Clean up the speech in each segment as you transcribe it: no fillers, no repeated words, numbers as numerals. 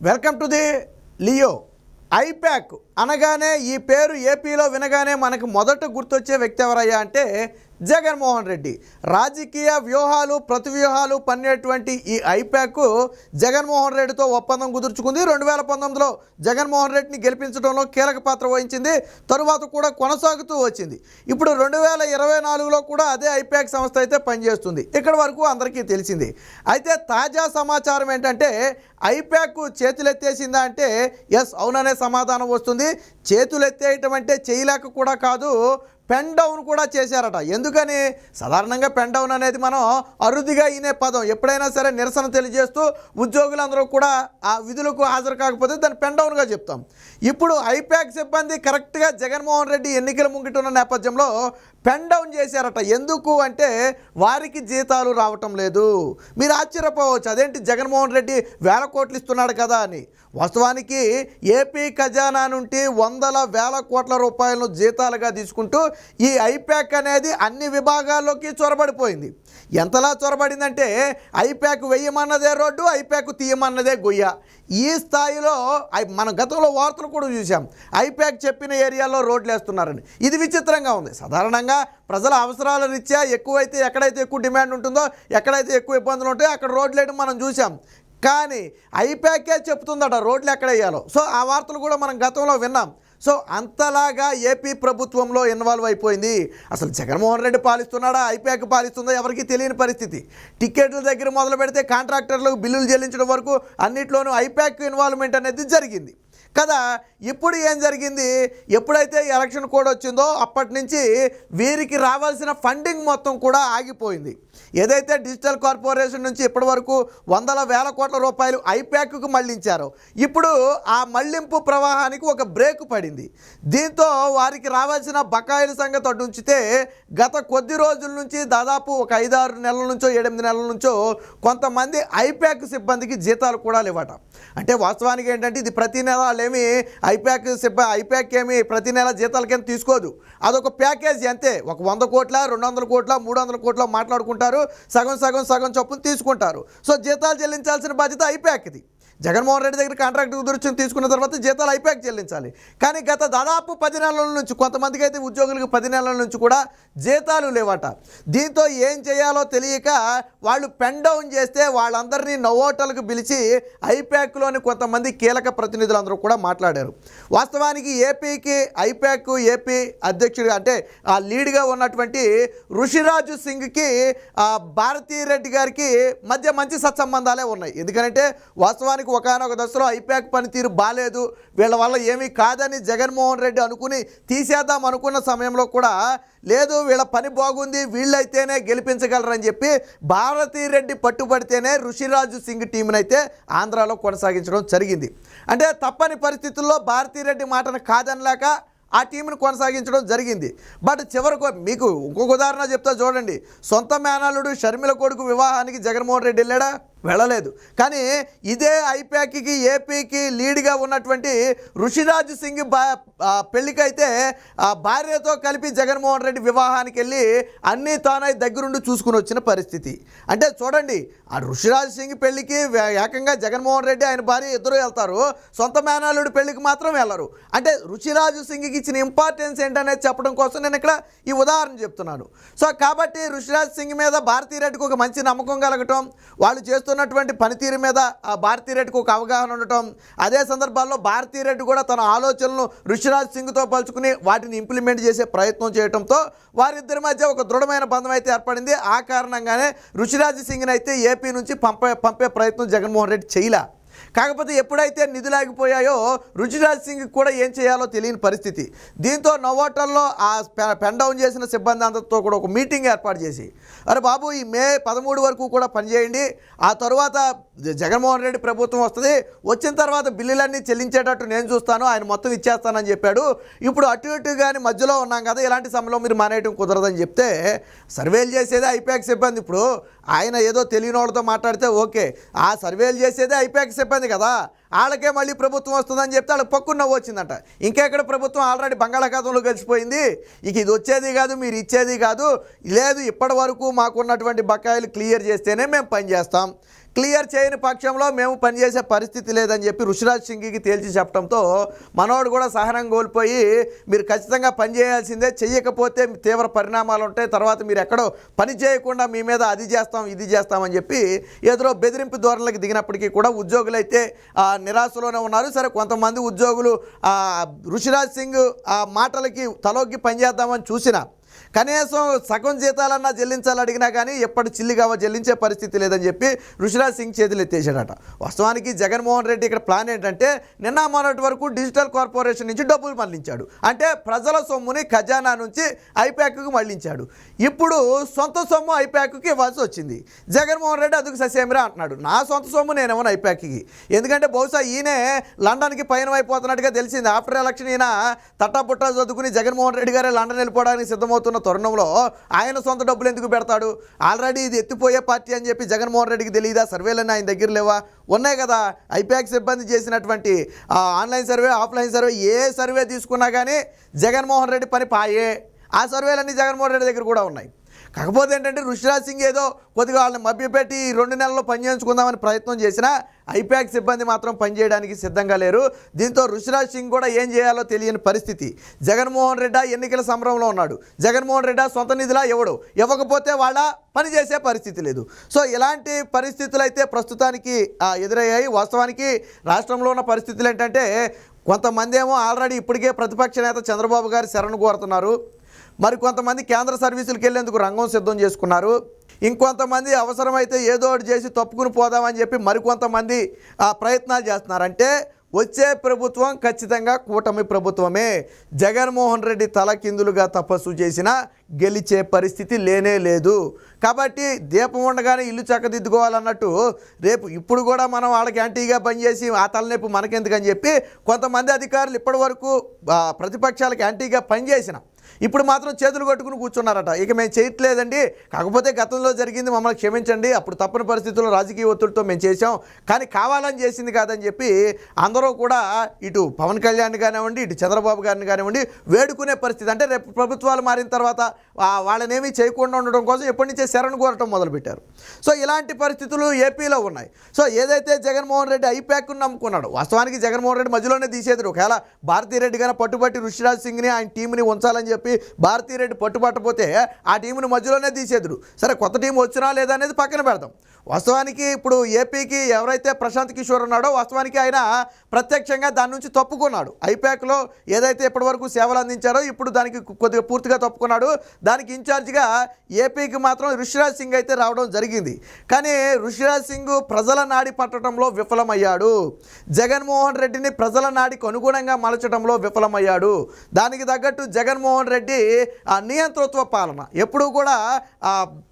Welcome to the Leo. IPAC అనగానే ఈ పేరు ఏపీలో వినగానే మనకు మొదట గుర్తొచ్చే వ్యక్తి ఎవరయ్యా అంటే జగన్మోహన్ రెడ్డి. రాజకీయ వ్యూహాలు ప్రతివ్యూహాలు పన్నేటువంటి ఈ ఐపాక్ జగన్మోహన్ రెడ్డితో ఒప్పందం కుదుర్చుకుంది. 2019లో జగన్మోహన్ రెడ్డిని గెలిపించడంలో కీలక పాత్ర వహించింది. తరువాత కూడా కొనసాగుతూ వచ్చింది. ఇప్పుడు 2024లో కూడా అదే ఐపాక్ సంస్థ అయితే పనిచేస్తుంది. ఇక్కడ వరకు అందరికీ తెలిసింది. అయితే తాజా సమాచారం ఏంటంటే ఐపాక్ చేతులెత్తేసిందా అంటే ఎస్ అవుననే సమాధానం వస్తుంది. చేతులెత్తేయటం అంటే చేయలేక కూడా కాదు, పెన్ డౌన్ కూడా చేశారట. ఎందుకని? సాధారణంగా పెన్ డౌన్ అనేది మనం అరుదుగా ఈనే పదం. ఎప్పుడైనా సరే నిరసన తెలియజేస్తూ ఉద్యోగులందరూ కూడా ఆ విధులకు హాజరు కాకపోతే దాన్ని పెన్ డౌన్గా చెప్తాం. ఇప్పుడు ఐపాక్ సిబ్బంది కరెక్ట్గా జగన్మోహన్ రెడ్డి ఎన్నికల ముంగిటున్న నేపథ్యంలో పెన్ డౌన్ చేశారట. ఎందుకు అంటే వారికి జీతాలు రావటం లేదు. మీరు ఆశ్చర్యపోవచ్చు, అదేంటి జగన్మోహన్ రెడ్డి వేల కోట్లు ఇస్తున్నాడు కదా అని. వాస్తవానికి ఏపీ ఖజానా నుండి వందల వేల కోట్ల రూపాయలను జీతాలుగా తీసుకుంటూ ఈ ఐపాక్ అనేది అన్ని విభాగాల్లోకి చొరబడిపోయింది. ఎంతలా చొరబడిందంటే ఐపాక్ వేయమన్నదే రోడ్డు, ఐపాక్ తీయమన్నదే గొయ్య. ఈ స్థాయిలో మన గతంలో వార్తలు కూడా చూసాం, ఐపాక్ చెప్పిన ఏరియాలో రోడ్లు వేస్తున్నారని. ఇది విచిత్రంగా ఉంది. సాధారణంగా ప్రజల అవసరాల రీత్యా ఎక్కువైతే ఎక్కడైతే ఎక్కువ డిమాండ్ ఉంటుందో, ఎక్కడైతే ఎక్కువ ఇబ్బందులు ఉంటాయో అక్కడ రోడ్లు వేయడం మనం చూసాం. కానీ ఐపాకే చెప్తుందట రోడ్లు ఎక్కడ వేయాలో. సో ఆ వార్తలు కూడా మనం గతంలో విన్నాం. సో అంతలాగా ఏపీ ప్రభుత్వంలో ఇన్వాల్వ్ అయిపోయింది. అసలు జగన్మోహన్ రెడ్డి పాలిస్తున్నాడా, ఐపాక్ పాలిస్తుందో ఎవరికి తెలియని పరిస్థితి. టికెట్ల దగ్గర మొదలు పెడితే కాంట్రాక్టర్లకు బిల్లులు చెల్లించడం వరకు అన్నిట్లోనూ ఐపాక్ ఇన్వాల్వ్మెంట్ అనేది జరిగింది కదా. ఇప్పుడు ఏం జరిగింది? ఎప్పుడైతే ఎలక్షన్ కోడ్ వచ్చిందో అప్పటి నుంచి వీరికి రావాల్సిన ఫండింగ్ మొత్తం కూడా ఆగిపోయింది. ఏదైతే డిజిటల్ కార్పొరేషన్ నుంచి ఇప్పటి వరకు వందల వేల కోట్ల రూపాయలు ఐపాక్కు మళ్లించారో, ఇప్పుడు ఆ మళ్లింపు ప్రవాహానికి ఒక బ్రేక్ పడింది. దీంతో వారికి రావాల్సిన బకాయిల సంగతి అడ్డుంచితే గత కొద్ది రోజుల నుంచి దాదాపు ఒక 5-6 నెలల నుంచో 8 నెలల నుంచో కొంతమంది ఐపాక్ సిబ్బందికి జీతాలు కూడా లేవట. అంటే వాస్తవానికి ఏంటంటే ఇది ప్రతి నెల వాళ్ళేమి ఐపాక్ ఏమి ప్రతి నెల జీతాల కింద తీసుకోదు. అదొక ప్యాకేజ్ అంతే. ఒక 100 కోట్ల 200 కోట్ల 300 కోట్ల మాట్లాడుకుంటారు, సగం చొప్పున తీసుకుంటారు. సో జీతాలు చెల్లించాల్సిన బాధ్యత ఐపాక్ది. జగన్మోహన్ రెడ్డి దగ్గర కాంట్రాక్ట్ కుదుర్చుని తీసుకున్న తర్వాత జీతాలు ఐపాక్ చెల్లించాలి. కానీ గత దాదాపు 10 నెలల నుంచి, కొంతమందికి అయితే ఉద్యోగులకు 10 నెలల నుంచి కూడా జీతాలు లేవట. దీంతో ఏం చేయాలో తెలియక వాళ్ళు పెన్ డౌన్ చేస్తే వాళ్ళందరినీ నవ్వోటలకు పిలిచి ఐపాక్లోని కొంతమంది కీలక ప్రతినిధులందరూ కూడా మాట్లాడారు. వాస్తవానికి ఏపీ అధ్యక్షుడు అంటే ఆ లీడ్గా ఉన్నటువంటి ఋషిరాజు సింగ్కి భారతీ రెడ్డి గారికి మధ్య మంచి సత్సంబంధాలే ఉన్నాయి. ఎందుకంటే వాస్తవానికి ఒకనొక దశలో ఐపాక్ పనితీరు బాలేదు, వీళ్ళ వల్ల ఏమీ కాదని జగన్మోహన్ రెడ్డి అనుకుని తీసేద్దాం అనుకున్న సమయంలో కూడా లేదు, వీళ్ళ పని బాగుంది, వీళ్ళైతేనే గెలిపించగలరని చెప్పి భారతీ రెడ్డి పట్టుబడితేనే ఋషిరాజు సింగ్ టీంని అయితే ఆంధ్రాలో కొనసాగించడం జరిగింది. అంటే తప్పని పరిస్థితుల్లో భారతీ రెడ్డి మాటను కాదనలేక ఆ టీంను కొనసాగించడం జరిగింది. బట్ చివరకు మీకు ఇంకొక ఉదాహరణ చెప్తా చూడండి. సొంత మేనల్లుడు షర్మిల కొడుకు వివాహానికి జగన్మోహన్ రెడ్డి వెళ్ళాడా? వెళ్ళలేదు. కానీ ఇదే ఐపాక్కి ఏపీకి లీడ్గా ఉన్నటువంటి ఋషిరాజ్ సింగ్ పెళ్ళికైతే భార్యతో కలిపి జగన్మోహన్ రెడ్డి వివాహానికి వెళ్ళి అన్నీ తానై దగ్గరుండి చూసుకుని వచ్చిన పరిస్థితి. అంటే చూడండి, ఆ ఋషిరాజ్ సింగ్ పెళ్ళికి ఏకంగా జగన్మోహన్ రెడ్డి ఆయన భార్య ఇద్దరు వెళ్తారు, సొంత మేనల్లుడి పెళ్ళికి మాత్రం వెళ్ళరు. అంటే ఋషిరాజు సింగ్కి ఇచ్చిన ఇంపార్టెన్స్ ఏంటనేది చెప్పడం కోసం నేను ఇక్కడ ఈ ఉదాహరణ చెప్తున్నాను. సో కాబట్టి ఋషిరాజ్ సింగ్ మీద భారతీ రెడ్డికి ఒక మంచి నమ్మకం కలగటం, వాళ్ళు చేస్తున్నటువంటి పనితీరు మీద ఆ భారతీ రెడ్డికి ఒక అవగాహన ఉండటం, అదే సందర్భాల్లో భారతీ రెడ్డి కూడా తన ఆలోచనలను ఋషిరాజ్ సింగ్తో పలుచుకుని వాటిని ఇంప్లిమెంట్ చేసే ప్రయత్నం చేయడంతో వారిద్దరి మధ్య ఒక దృఢమైన బంధం అయితే ఏర్పడింది. ఆ కారణంగానే ఋషిరాజ్ సింగ్ని అయితే ఏపీ నుంచి పంపే ప్రయత్నం జగన్మోహన్ రెడ్డి చేయలే. కాకపోతే ఎప్పుడైతే నిధులు ఆగిపోయాయో ఋషిరాజ్ సింగ్ కూడా ఏం చేయాలో తెలియని పరిస్థితి. దీంతో నోవాటల్లో ఆ పెన్ డౌన్ చేసిన సిబ్బంది అందరితో కూడా ఒక మీటింగ్ ఏర్పాటు చేసి, అరే బాబు ఈ మే 13 వరకు కూడా పనిచేయండి, ఆ తర్వాత జగన్మోహన్ రెడ్డి ప్రభుత్వం వస్తుంది, వచ్చిన తర్వాత బిల్లులన్నీ చెల్లించేటట్టు నేను చూస్తాను, ఆయన మొత్తం ఇచ్చేస్తానని చెప్పాడు. ఇప్పుడు అటు ఇటు కానీ మధ్యలో ఉన్నాం కదా, ఇలాంటి సమయంలో మీరు మానేయటం కుదరదని చెప్తే సర్వేలు చేసేదే ఐపాక్ సిబ్బంది. ఇప్పుడు ఆయన ఏదో తెలియని వాళ్ళతో మాట్లాడితే ఓకే, ఆ సర్వేలు చేసేదే ఐపాక్ సిబ్బంది కదా, వాళ్ళకే మళ్ళీ ప్రభుత్వం వస్తుందని చెప్తే వాళ్ళకి పక్కున నవ్వు వచ్చిందట. ఇంకెక్కడ ప్రభుత్వం ఆల్రెడీ బంగాళాఖాతంలో కలిసిపోయింది, ఇక ఇది వచ్చేది కాదు, మీరు ఇచ్చేది కాదు, లేదు ఇప్పటి వరకు మాకున్నటువంటి బకాయిలు క్లియర్ చేస్తేనే మేము పనిచేస్తాం, క్లియర్ చేయని పక్షంలో మేము పనిచేసే పరిస్థితి లేదని చెప్పి ఋషిరాజ్ సింగ్కి తేల్చి చెప్పడంతో మనోడు కూడా సహనం కోల్పోయి మీరు ఖచ్చితంగా పనిచేయాల్సిందే, చెయ్యకపోతే తీవ్ర పరిణామాలు ఉంటాయి, తర్వాత మీరు ఎక్కడో పని చేయకుండా మీ మీద అది చేస్తాం ఇది చేస్తామని చెప్పి ఏదో బెదిరింపు ధోరణులకు దిగినప్పటికీ కూడా ఉద్యోగులు అయితే నిరాశలోనే ఉన్నారు. సరే, కొంతమంది ఉద్యోగులు ఋషిరాజ్ సింగ్ ఆ మాటలకి తలొగ్గి పనిచేద్దామని చూసినా కనీసం సగం జీతాలన్నా చెల్లించాలని అడిగినా కానీ ఎప్పటి చిల్లిగా చెల్లించే పరిస్థితి లేదని చెప్పి ఋషిరాజ్ సింగ్ చేతులు ఎత్తేసాడట. వాస్తవానికి జగన్మోహన్ రెడ్డి ఇక్కడ ప్లాన్ ఏంటంటే నిన్న మొన్నటి వరకు డిజిటల్ కార్పొరేషన్ నుంచి డబ్బులు మళ్లించాడు, అంటే ప్రజల సొమ్ముని ఖజానా నుంచి ఐప్యాక్కి మళ్లించాడు. ఇప్పుడు సొంత సొమ్ము ఐప్యాక్కి ఇవ్వాల్సి వచ్చింది. జగన్మోహన్ రెడ్డి అందుకు ససేమిరా అంటున్నాడు, నా సొంత సొమ్ము నేనేమో ఐప్యాక్కి, ఎందుకంటే బహుశా ఈయనే లండన్కి పయనం అయిపోతున్నట్టుగా తెలిసింది. ఆఫ్టర్ ఎలక్షన్ ఈయన తట్టాపుట్టా చదువుకుని జగన్మోహన్ రెడ్డి గారే లండన్ వెళ్ళిపోవడానికి సిద్ధమవుతున్న తరుణంలో ఆయన సొంత డబ్బులు ఎందుకు పెడతాడు? ఆల్రెడీ ఇది ఎత్తిపోయే పార్టీ అని చెప్పి జగన్మోహన్ రెడ్డికి తెలియదా? సర్వేలన్నీ ఆయన దగ్గర లేవా? ఉన్నాయి కదా. ఐప్యాక్ సిబ్బంది చేసినటువంటి ఆన్లైన్ సర్వే, ఆఫ్లైన్ సర్వే, ఏ సర్వే తీసుకున్నా కానీ జగన్మోహన్ రెడ్డి పని పాయే. ఆ సర్వేలన్నీ జగన్మోహన్ రెడ్డి దగ్గర కూడా ఉన్నాయి. కాకపోతే ఏంటంటే ఋషిరాజ్ సింగ్ ఏదో కొద్దిగా వాళ్ళని మభ్యపెట్టి 2 నెలల్లో పనిచేయించుకుందామని ప్రయత్నం చేసినా ఐప్యాక్ సిబ్బంది మాత్రం పనిచేయడానికి సిద్ధంగా లేరు. దీంతో ఋషిరాజ్ సింగ్ కూడా ఏం చేయాలో తెలియని పరిస్థితి. జగన్మోహన్ రెడ్డి ఎన్నికల సంబరంలో ఉన్నాడు. జగన్మోహన్ రెడ్డి సొంత నిధులా ఇవ్వకపోతే వాళ్ళ పని చేసే పరిస్థితి లేదు. సో ఇలాంటి పరిస్థితులు అయితే ప్రస్తుతానికి ఎదురయ్యాయి. వాస్తవానికి రాష్ట్రంలో ఉన్న పరిస్థితులు ఏంటంటే కొంతమంది ఏమో ఆల్రెడీ ఇప్పటికే ప్రతిపక్ష నేత చంద్రబాబు గారి శరణు కోరుతున్నారు. మరి కొంతమంది కేంద్ర సర్వీసులకు వెళ్ళేందుకు రంగం సిద్ధం చేసుకున్నారు. ఇంకొంతమంది అవసరమైతే ఏదో ఒకటి చేసి తప్పుకుని పోదామని చెప్పి మరికొంతమంది ప్రయత్నాలు చేస్తున్నారంటే వచ్చే ప్రభుత్వం ఖచ్చితంగా కూటమి ప్రభుత్వమే. జగన్మోహన్ రెడ్డి తలకిందులుగా తపస్సు చేసినా గెలిచే పరిస్థితి లేనే లేదు. కాబట్టి దీపం ఉండగానే ఇల్లు చక్కదిద్దుకోవాలన్నట్టు రేపు ఇప్పుడు కూడా మనం వాళ్ళకి యాంటీగా పనిచేసి ఆ తలనొప్పి మనకెందుకని చెప్పి కొంతమంది అధికారులు ఇప్పటి వరకు ప్రతిపక్షాలకు యాంటీగా పనిచేసిన ఇప్పుడు మాత్రం చేతులు కట్టుకుని కూర్చున్నారట. ఇక మేము చేయట్లేదండి, కాకపోతే గతంలో జరిగింది, మమ్మల్ని క్షమించండి, అప్పుడు తప్పని పరిస్థితుల్లో రాజకీయ ఒత్తిడితో మేము చేసాం, కానీ కావాలని చేసింది కాదని చెప్పి అందరూ కూడా ఇటు పవన్ కళ్యాణ్ కానివ్వండి, ఇటు చంద్రబాబు గారిని కానివ్వండి వేడుకునే పరిస్థితి. అంటే రేపు ప్రభుత్వాలు మారిన తర్వాత వాళ్ళనేమీ చేయకుండా ఉండడం కోసం ఎప్పటి నుంచే శరణు కోరటం మొదలుపెట్టారు. సో ఇలాంటి పరిస్థితులు ఏపీలో ఉన్నాయి. సో ఏదైతే జగన్మోహన్ రెడ్డి ఐప్యాక్ను నమ్ముకున్నాడు, వాస్తవానికి జగన్మోహన్ రెడ్డి మధ్యలోనే తీసేది. ఒకవేళ భారతీరెడ్డి గానే పట్టుబట్టి ఋషిరాజ్ సింగ్ని ఆయన టీంని ఉంచాలని చెప్పి భారతీరెడ్డి పట్టుబట్టపోతే ఆ టీంని మధ్యలోనే తీసేదుడు. సరే, కొత్త టీం వచ్చినా లేదా అనేది పక్కన పెడతాం. వాస్తవానికి ఇప్పుడు ఏపీకి ఎవరైతే ప్రశాంత్ కిషోర్ ఉన్నాడో వాస్తవానికి ఆయన ప్రత్యక్షంగా దాని నుంచి తప్పుకున్నాడు. ఐప్యాక్లో ఏదైతే ఇప్పటివరకు సేవలు అందించారో ఇప్పుడు దానికి కొద్దిగా పూర్తిగా తప్పుకున్నాడు. దానికి ఇన్ఛార్జిగా ఏపీకి మాత్రం ఋషిరాజ్ సింగ్ అయితే రావడం జరిగింది. కానీ ఋషిరాజ్ సింగ్ ప్రజల నాడి పట్టడంలో విఫలమయ్యాడు. జగన్మోహన్ రెడ్డిని ప్రజల నాడికి అనుగుణంగా మలచడంలో విఫలమయ్యాడు. దానికి తగ్గట్టు జగన్మోహన్ రెడ్డి నియంతృత్వ పాలన ఎప్పుడూ కూడా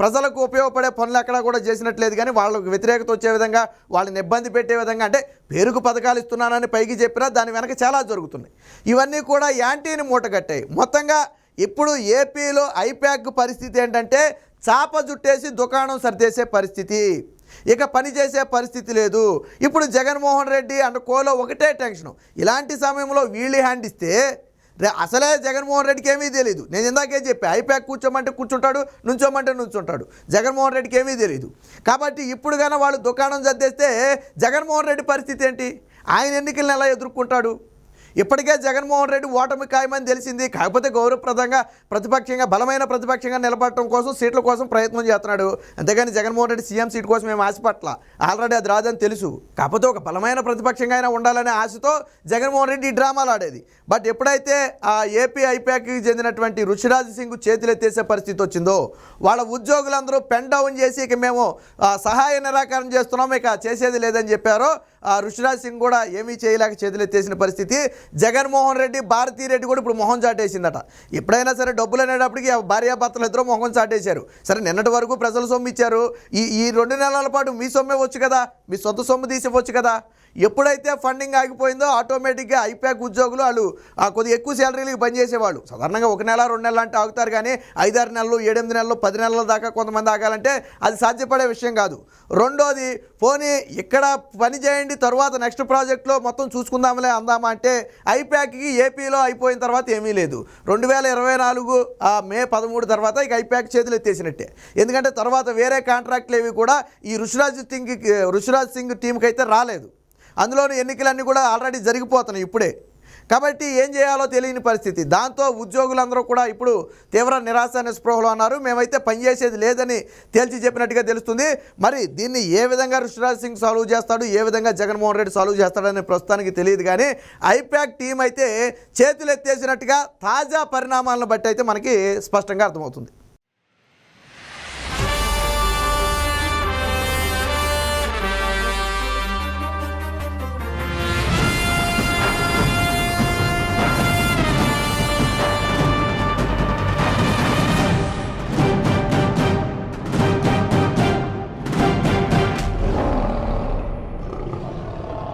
ప్రజలకు ఉపయోగపడే పనులు ఎక్కడా కూడా చేసినట్లేదు. కానీ వాళ్ళకు వ్యతిరేకత వచ్చే విధంగా, వాళ్ళని ఇబ్బంది పెట్టే విధంగా, అంటే పేరుకు పథకాలు ఇస్తున్నానని పైకి చెప్పినా దాని వెనక చాలా జరుగుతున్నాయి. ఇవన్నీ కూడా యాంటీని మూటగట్టాయి. మొత్తంగా ఇప్పుడు ఏపీలో ఐప్యాక్ పరిస్థితి ఏంటంటే చాప జుట్టేసి దుకాణం సర్దేసే పరిస్థితి, ఇక పని చేసే పరిస్థితి లేదు. ఇప్పుడు జగన్మోహన్ రెడ్డి అండ్ కోలో ఒకటే టెన్షను. ఇలాంటి సమయంలో వీళ్ళు హ్యాండ్ ఇస్తే అసలే జగన్మోహన్ రెడ్డికి ఏమీ తెలియదు. నేను ఇందాకే చెప్పా, ఐప్యాక్ కూర్చోమంటే కూర్చుంటాడు, నుంచోమంటే నుంచుంటాడు. జగన్మోహన్ రెడ్డికి ఏమీ తెలియదు. కాబట్టి ఇప్పుడు కానీ వాళ్ళు దుకాణం సర్దేస్తే జగన్మోహన్ రెడ్డి పరిస్థితి ఏంటి? ఆయన ఎన్నికలను ఎలా ఎదుర్కొంటాడు? ఇప్పటికే జగన్మోహన్ రెడ్డి ఓటమి ఖాయమని తెలిసింది. కాకపోతే గౌరవప్రదంగా ప్రతిపక్షంగా బలమైన ప్రతిపక్షంగా నిలబడటం కోసం సీట్ల కోసం ప్రయత్నం చేస్తున్నాడు. అంతేగాని జగన్మోహన్ రెడ్డి సీఎం సీట్ కోసం మేము ఆశపట్ల, ఆల్రెడీ అది రాదని తెలుసు. కాకపోతే ఒక బలమైన ప్రతిపక్షంగా అయినా ఉండాలనే ఆశతో జగన్మోహన్ రెడ్డి ఈ డ్రామాలు ఆడేది. బట్ ఎప్పుడైతే ఆ ఏపీ ఐప్యాక్కి చెందినటువంటి ఋషిరాజ్ సింగ్ చేతులెత్తేసే పరిస్థితి వచ్చిందో వాళ్ళ ఉద్యోగులందరూ పెన్ డౌన్ చేసి ఇక మేము సహాయ నిరాకరణ చేస్తున్నాం, ఇక చేసేది లేదని చెప్పారో ఋషిరాజ్ సింగ్ కూడా ఏమీ చేయలేక చేతులెత్తేసిన పరిస్థితి. జగన్మోహన్ రెడ్డి భారతీరెడ్డి కూడా ఇప్పుడు మొహం చాటేసిందట. ఎప్పుడైనా సరే డబ్బులు అనేటప్పటికి భార్యాభర్తలు ఇద్దరు మొహం చాటేశారు. సరే, నిన్నటి వరకు ప్రజల సొమ్ము ఇచ్చారు, ఈ 2 నెలల పాటు మీ సొమ్మే వచ్చు కదా, మీ సొంత సొమ్ము తీసివచ్చు కదా. ఎప్పుడైతే ఫండింగ్ ఆగిపోయిందో ఆటోమేటిక్గా ఐప్యాక్ ఉద్యోగులు వాళ్ళు కొద్దిగా ఎక్కువ శాలరీలకు పనిచేసేవాళ్ళు. సాధారణంగా 1 నెల 2 నెలలు అంటే ఆగుతారు, కానీ 5-6 నెలలు 7-8 నెలలు 10 నెలల దాకా కొంతమంది ఆగాలంటే అది సాధ్యపడే విషయం కాదు. రెండోది, పోనీ ఇక్కడ పని చేయండి, తర్వాత నెక్స్ట్ ప్రాజెక్ట్లో మొత్తం చూసుకుందాంలే అందామా అంటే ఐప్యాక్కి ఏపీలో అయిపోయిన తర్వాత ఏమీ లేదు. 2024 మే 13 తర్వాత ఇక ఐప్యాక్ చేతులు ఎత్తేసినట్టే. ఎందుకంటే తర్వాత వేరే కాంట్రాక్ట్లు ఏవి కూడా ఈ ఋషిరాజ్ సింగ్ టీంకి అయితే రాలేదు. అందులోని ఎన్నికలన్నీ కూడా ఆల్రెడీ జరిగిపోతున్నాయి ఇప్పుడే. కాబట్టి ఏం చేయాలో తెలియని పరిస్థితి. దాంతో ఉద్యోగులందరూ కూడా ఇప్పుడు తీవ్ర నిరాశ నిస్పృహలో అన్నారు. మేమైతే పనిచేసేది లేదని తేల్చి చెప్పినట్టుగా తెలుస్తుంది. మరి దీన్ని ఏ విధంగా ఋషిరాజ్ సింగ్ సాల్వ్ చేస్తాడు, ఏ విధంగా జగన్మోహన్ రెడ్డి సాల్వ్ చేస్తాడనే ప్రస్తుతానికి తెలియదు. కానీ ఐప్యాక్ టీం అయితే చేతులు ఎత్తేసినట్టుగా తాజా పరిణామాలను బట్టి అయితే మనకి స్పష్టంగా అర్థమవుతుంది.